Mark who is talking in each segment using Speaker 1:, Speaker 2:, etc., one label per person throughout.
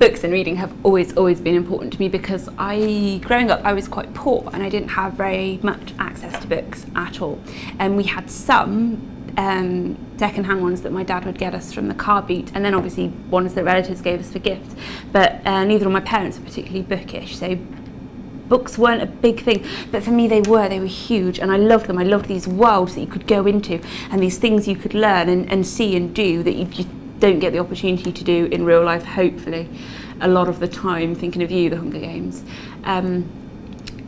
Speaker 1: Books and reading have always been important to me because growing up I was quite poor and I didn't have very much access to books at all. And we had some second-hand ones that my dad would get us from the car beat, and then obviously ones that relatives gave us for gifts. But neither of my parents were particularly bookish, so books weren't a big thing. But for me they were huge, and I loved them. I loved these worlds that you could go into and these things you could learn and see and do that you don't get the opportunity to do in real life, hopefully, a lot of the time, thinking of you, the Hunger Games.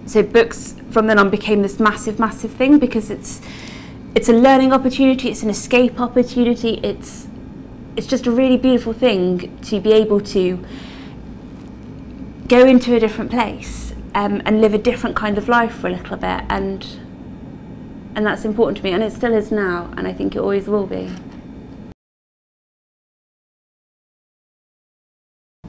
Speaker 1: So books from then on became this massive thing because it's a learning opportunity, it's an escape opportunity, it's just a really beautiful thing to be able to go into a different place and live a different kind of life for a little bit, and that's important to me, and it still is now, and I think it always will be.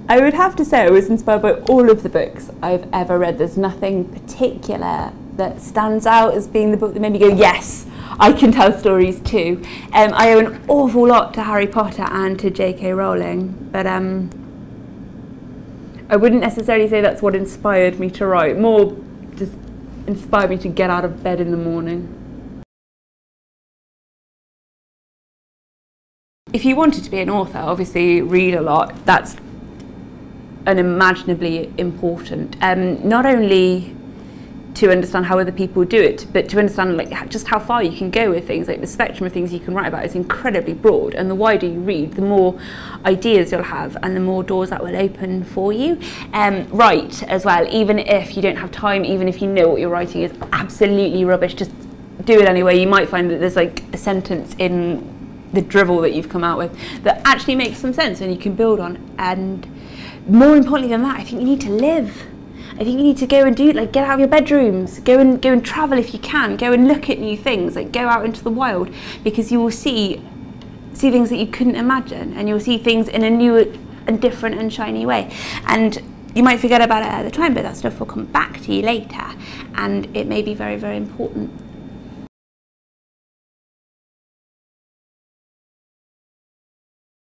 Speaker 1: I would have to say I was inspired by all of the books I've ever read. There's nothing particular that stands out as being the book that made me go, yes, I can tell stories too. I owe an awful lot to Harry Potter and to J.K. Rowling, but I wouldn't necessarily say that's what inspired me to write, more just inspired me to get out of bed in the morning. If you wanted to be an author, obviously read a lot. That's unimaginably important, not only to understand how other people do it, but to understand like just how far you can go with things. Like the spectrum of things you can write about is incredibly broad, and the wider you read, the more ideas you'll have and the more doors that will open for you. Write as well, even if you don't have time, even if you know what you're writing is absolutely rubbish, just do it anyway. You might find that there's like a sentence in the drivel that you've come out with that actually makes some sense and you can build on. And more importantly than that, I think you need to live. I think you need to go and do, like, get out of your bedrooms, go and travel if you can, go and look at new things, like go out into the wild, because you will see things that you couldn't imagine, and you'll see things in a new and different and shiny way. And you might forget about it at the time, but that stuff will come back to you later, and it may be very important.